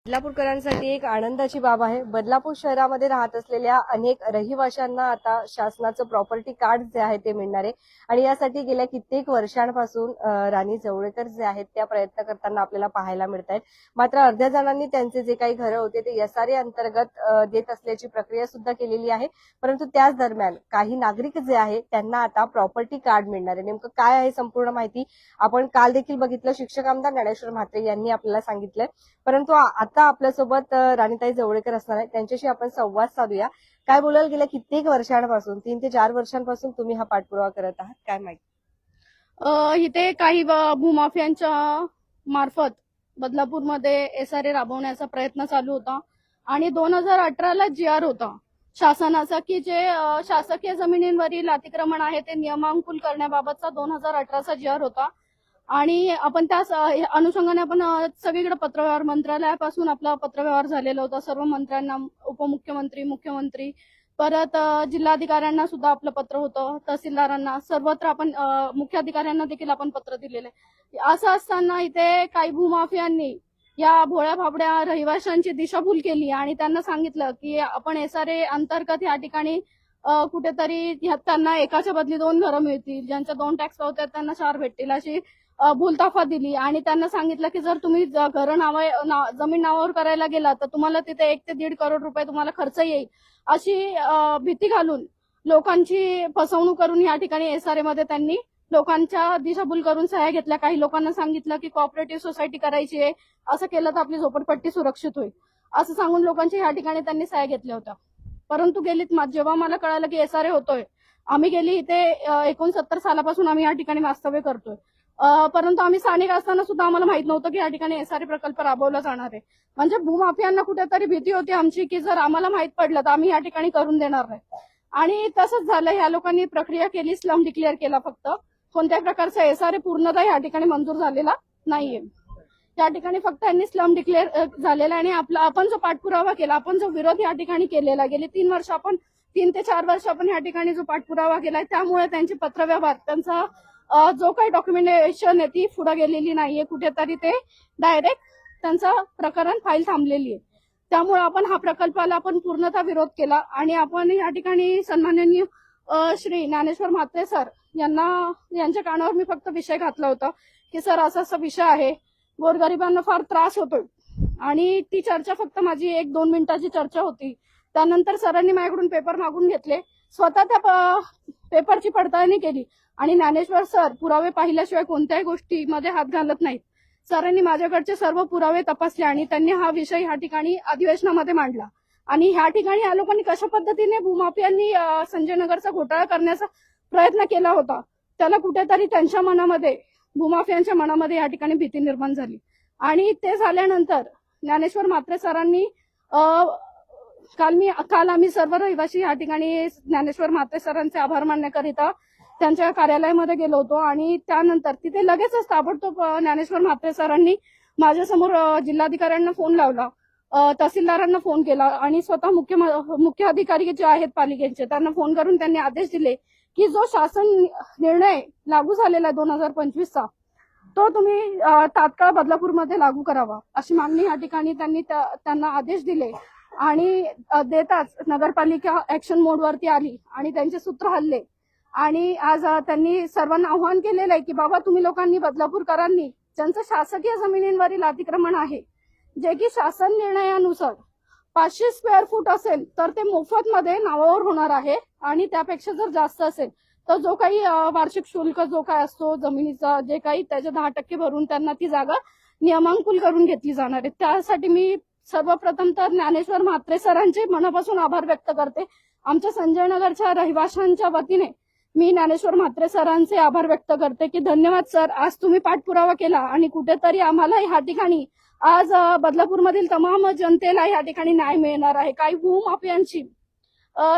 बदलापूरकरांसाठी एक आनंदाची बाब आहे। बदलापूर शहरामध्ये राहत असलेल्या अनेक रहिवाशांना आता शासनाचं प्रॉपर्टी कार्ड जे आहे ते मिळणार आहे आणि यासाठी गेल्या कित्येक वर्षांपासून राणी जवळेकर जे आहेत त्या प्रयत्न करताना आपल्याला पाहायला मिळत आहेत। मात्र अर्ध्या जणांनी त्यांचे जे काही घरं होते ते एसआरए अंतर्गत देत असल्याची प्रक्रिया सुद्धा केलेली आहे। परंतु त्याच दरम्यान काही नागरिक जे आहे त्यांना आता प्रॉपर्टी कार्ड मिळणार आहे। नेमकं काय आहे संपूर्ण माहिती आपण काल देखील बघितलं, शिक्षक आमदार ज्ञानेश्वर म्हात्रे यांनी आपल्याला सांगितलंय। परंतु आता आपल्यासोबत राणीताई जवळेकर असणार आहेत, त्यांच्याशी आपण संवाद साधूया। काय बोलाल, गेल्या कित्येक वर्षांपासून 3 ते 4 वर्षांपासून तुम्ही हा पाठपुरावा करत आहात, काय माहिती? इथे काही भूमाफियांच्या मार्फत बदलापूरमध्ये एसआरए राबवण्याचा प्रयत्न चालू होता आणि 2018ला जीआर होता शासनाचा की जे शासकीय जमिनींवरील अतिक्रमण आहे ते नियमांकुल करण्याबाबतचा 2018चा जीआर होता आणि आपण त्या अनुषंगाने आपण सगळीकडे पत्रव्यवहार मंत्रालयापासून आपला पत्रव्यवहार झालेला होता। सर्व मंत्र्यांना, उपमुख्यमंत्री, मुख्यमंत्री, परत जिल्हाधिकाऱ्यांना सुद्धा आपलं पत्र होतं, तहसीलदारांना, सर्वत्र आपण मुख्याधिकाऱ्यांना देखील आपण पत्र दिलेलं आहे। असं असताना इथे काही भूमाफियांनी या भोळ्या भाबड्या रहिवाशांची दिशाभूल केली आणि त्यांना सांगितलं की आपण एसआरए अंतर्गत या ठिकाणी कुठेतरी त्यांना एकाच्या बदली 2 घरं मिळतील, ज्यांच्या 2 टॅक्स होत्या त्यांना 4 भेटतील, अशी भूलताफा दिली आणि त्यांना सांगितलं की जर तुम्ही घरं जमीन नावावर करायला गेला तर तुम्हाला तिथे 1 ते 1.5 करोड रुपये तुम्हाला खर्च येईल, अशी भीती घालून लोकांची फसवणूक करून या ठिकाणी एसआरए मध्ये त्यांनी लोकांच्या दिशाभूल करून सह्या घेतल्या। काही लोकांना सांगितलं की कोऑपरेटिव्ह सोसायटी करायची आहे, असं केलं तर आपली झोपडपट्टी सुरक्षित होईल, असं सांगून लोकांच्या या ठिकाणी त्यांनी सह्या घेतल्या होत्या। परंतु जेव्हा मला कळालं की एसआरए होतोय, आम्ही गेली इथे 69 सालापासून आम्ही या ठिकाणी वास्तव्य करतोय, परंतु आम्ही स्थानिक असताना सुद्धा आम्हाला माहित नव्हतं की या ठिकाणी एसआरए प्रकल्प राबवला जाणार आहे। म्हणजे भूमाफियांना कुठेतरी भीती होती आमची की जर आम्हाला माहित पडलं तर आम्ही या ठिकाणी करून देणार नाही आणि तसंच झालं। ह्या लोकांनी प्रक्रिया केली, स्लम डिक्लेअर केला, फक्त कोणत्याही प्रकारचा एसआरए पूर्णतः या ठिकाणी मंजूर झालेला नाहीये। या ठिकाणी फक्त यांनी स्लम डिक्लेअर झालेला आणि आपण जो पाठपुरावा केला, आपण जो विरोध या ठिकाणी केलेला, गेली 3 ते 4 वर्ष आपण या ठिकाणी जो पाठपुरावा केलाय, त्यामुळे त्यांचे पत्रव्यवहार, त्यांचा जो काही डॉक्युमेंटेशन आहे ती पुढे गेलेली नाहीये, कुठेतरी ते डायरेक्ट त्यांचं प्रकरण फाईल थांबलेली आहे। त्यामुळे आपण हा प्रकल्पाला आपण पूर्णतः विरोध केला आणि आपण या ठिकाणी सन्माननीय श्री ज्ञानेश्वर म्हात्रे सर यांच्या कानावर मी फक्त विषय घातला होता की सर असा विषय आहे, गोरगरिबांना फार त्रास होतोय, आणि ती चर्चा फक्त माझी 1-2 मिनिटाची चर्चा होती। त्यानंतर सरांनी माझ्याकडून पेपर मागून घेतले, स्वतः त्या पेपरची पडताळणी केली आणि ज्ञानेश्वर सर पुरावे पाहिल्याशिवाय कोणत्याही गोष्टीमध्ये हात घालत नाहीत। सरांनी माझ्याकडचे सर्व पुरावे तपासले आणि त्यांनी हा विषय ह्या ठिकाणी अधिवेशनामध्ये मांडला आणि ह्या ठिकाणी या लोकांनी कशा पद्धतीने भूमाफियांनी संजय नगरचा घोटाळा करण्याचा प्रयत्न केला होता, त्याला कुठेतरी त्यांच्या मनामध्ये, भूमाफियांच्या मनामध्ये या ठिकाणी भीती निर्माण झाली आणि ते झाल्यानंतर ज्ञानेश्वर म्हात्रे सरांनी काल आम्ही सर्व रहिवासी या ठिकाणी ज्ञानेश्वर म्हात्रे सरांचे आभार मानण्याकरिता त्यांच्या कार्यालयामध्ये गेलो होतो आणि त्यानंतर तिथे लगेचच ताबडतोब ज्ञानेश्वर म्हात्रे सरांनी माझ्यासमोर जिल्हाधिकाऱ्यांना फोन लावला, तहसीलदारांना फोन केला आणि स्वतः मुख्य अधिकारी जे आहेत पालिकेचे त्यांना फोन करून त्यांनी आदेश दिले की जो शासन निर्णय लागू झालेला आहे 2025चा, तो तुम्ही तात्काळ बदलापूरमध्ये लागू करावा, अशी मागणी या ठिकाणी त्यांना आदेश दिले आणि देताच नगरपालिका ऍक्शन मोडवरती आली आणि त्यांचे सूत्र हल्ले आणि आज त्यांनी सर्वांना आव्हान केलेलं आहे की बाबा तुम्ही लोकांनी, बदलापूरकरांनी, ज्यांचं शासकीय जमिनींवरील अतिक्रमण आहे, जे की शासन निर्णयानुसार 500 स्क्वेअर फूट असेल तर ते मोफत मध्ये नावावर होणार आहे आणि त्यापेक्षा जर जास्त असेल तर जो काही वार्षिक शुल्क जो काय असतो जमिनीचा, जे काही त्याचे 10% भरून त्यांना ती जागा नियमांकुल करून घेतली जाणार आहे। त्यासाठी मी सर्वप्रथम तर ज्ञानेश्वर म्हात्रे सरांचे मनापासून आभार व्यक्त करते। आमच्या संजय नगरच्या रहिवाशांच्या वतीने मी ज्ञानेश्वर म्हात्रे सरांचे आभार व्यक्त करते की धन्यवाद सर, आज तुम्ही पाठपुरावा केला आणि कुठेतरी आम्हाला ह्या ठिकाणी आज बदलापूरमधील तमाम जनतेला या ठिकाणी न्याय मिळणार आहे। काही भूमाफियांची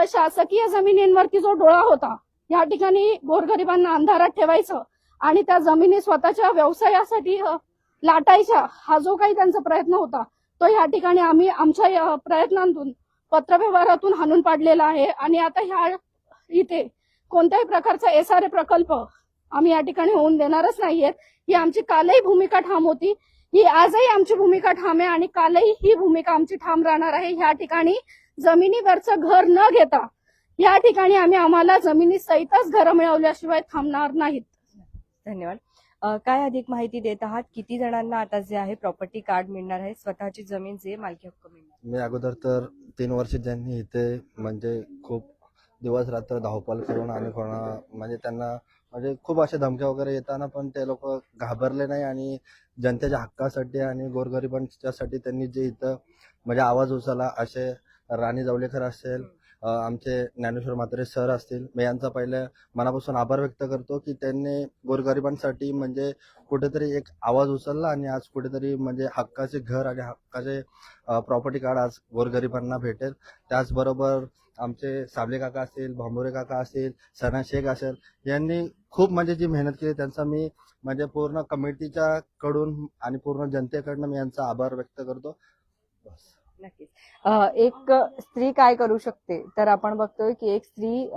शासकीय जमिनींवरती जो डोळा होता, या ठिकाणी गोरगरिबांना अंधारात ठेवायचं आणि त्या जमिनी स्वतःच्या व्यवसायासाठी लाटायच्या, हा जो काही त्यांचा प्रयत्न होता तो या ठिकाणी आम्ही आमच्या प्रयत्नांतून, पत्रव्यवहारातून हाणून पाडलेला आहे आणि आता इथे कोणत्याही प्रकारचा एसआरए प्रकल्प आम्ही या ठिकाणी होऊन देणारच नाहीये, ही आमची कालही भूमिका ठाम होती ही आजही आमची भूमिका ठाम आहे आणि कालही ही भूमिका आमची ठाम राहणार आहे. ह्या ठिकाणी जमिनीवरचं घर न घेता या ठिकाणी आम्ही आम्हाला जमिनी सहितच घरं मिळवल्याशिवाय थांबणार नाहीत. धन्यवाद. काय अधिक माहिती देत आहात? किती जणांना आता जे आहे प्रॉपर्टी कार्ड मिळणार आहे, स्वतःची जमीन जे मालकी हक्क मिळणार? मी अगोदर तर 3 वर्ष ज्यांनी इथे म्हणजे खूप दिवस रात्र धावपळ करून आणि म्हणजे त्यांना म्हणजे खूप अशा धमक्या वगैरे येताना पण ते लोक घाबरले नाही आणि जनतेच्या हक्कासाठी आणि गोरगरिबांच्यासाठी त्यांनी जे इथं म्हणजे आवाज उचलला. असे राणी जवळेकर असेल, आमचे ज्ञानेश्वर म्हात्रे सर असतील, मी यांचा पहिले मनापासून आभार व्यक्त करतो की त्यांनी गोरगरिबांसाठी म्हणजे कुठेतरी एक आवाज उचलला आणि आज कुठेतरी म्हणजे हक्काचे घर आणि हक्काचे प्रॉपर्टी कार्ड आज गोरगरिबांना भेटेल. त्याचबरोबर आमचे साबले काका असतील, भांबुरे काका असतील, सना शेख असेल, यांनी खूप म्हणजे जी मेहनत केली त्यांचा मी म्हणजे पूर्ण कमिटीच्या कडून आणि पूर्ण जनतेकडनं मी यांचा आभार व्यक्त करतो. बस. नक्कीच. एक स्त्री काय करू शकते, तर आपण बघतोय की एक स्त्री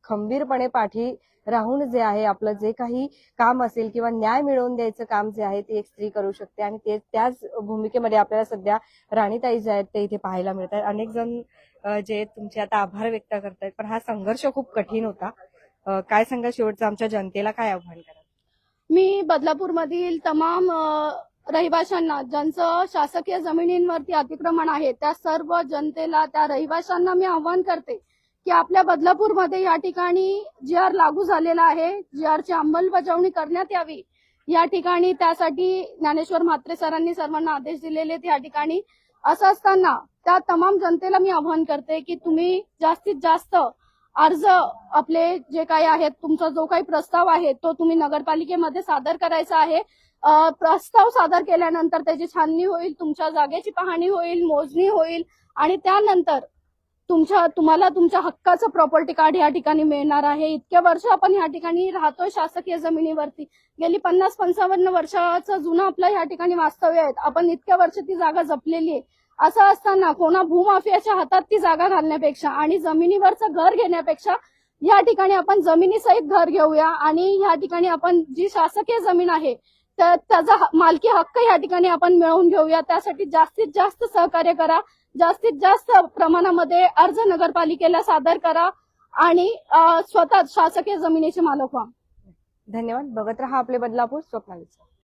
खंबीरपणे पाठी राहून जे आहे आपलं जे काही काम असेल किंवा न्याय मिळवून द्यायचं काम जे आहे ते एक स्त्री करू शकते आणि ते त्याच भूमिकेमध्ये आपल्याला सध्या राणीताई जे आहेत ते इथे पाहायला मिळत आहेत. अनेक जण जे तुमचे आता आभार व्यक्त करतायत, पण हा संघर्ष खूप कठीण होता. काय सांगा शेवटचं आमच्या जनतेला काय आव्हान कराल? मी बदलापूरमधील तमाम रहिवाशांना ज्यांचं शासकीय जमिनींवरती अतिक्रमण आहे त्या सर्व जनतेला, त्या रहिवाशांना मी आवाहन करते की आपल्या बदलापूरमध्ये या ठिकाणी GR लागू झालेला आहे, GRची अंमलबजावणी करण्यात यावी. या ठिकाणी त्यासाठी ज्ञानेश्वर म्हात्रे सरांनी सर्वांना आदेश दिलेले आहेत. या ठिकाणी असं असताना त्या तमाम जनतेला मी आवाहन करते की तुम्ही जास्तीत जास्त अर्ज आपले जे काही आहेत, तुमचा जो काही प्रस्ताव आहे तो तुम्ही नगरपालिकेमध्ये सादर करायचा आहे. प्रस्ताव सादर केल्यानंतर त्याची छाननी होईल, तुमच्या जागेची पाहणी होईल, मोजणी होईल आणि त्यानंतर तुम्हाला तुमच्या हक्काचं प्रॉपर्टी कार्ड या ठिकाणी मिळणार आहे. इतके वर्ष आपण या ठिकाणी राहतोय शासकीय जमिनीवरती. गेली 50-55 वर्षाचं जुनं आपलं या ठिकाणी वास्तव्य आहे. आपण इतक्या वर्ष ती जागा जपलेली आहे. असं असताना कोणा भूमाफियाच्या हातात ती जागा घालण्यापेक्षा आणि जमिनीवरचं घर घेण्यापेक्षा या ठिकाणी आपण जमिनीसहित घर घेऊया आणि या ठिकाणी आपण जी शासकीय जमीन आहे तर त्याचा मालकी हक्क या ठिकाणी आपण मिळवून घेऊया. त्यासाठी जास्तीत जास्त सहकार्य करा, जास्तीत जास्त प्रमाणामध्ये अर्ज नगरपालिकेला सादर करा आणि स्वतः शासकीय जमिनीचे मालक व्हा. धन्यवाद. बघत रहा आपले बदलापूर. स्वप्नाली.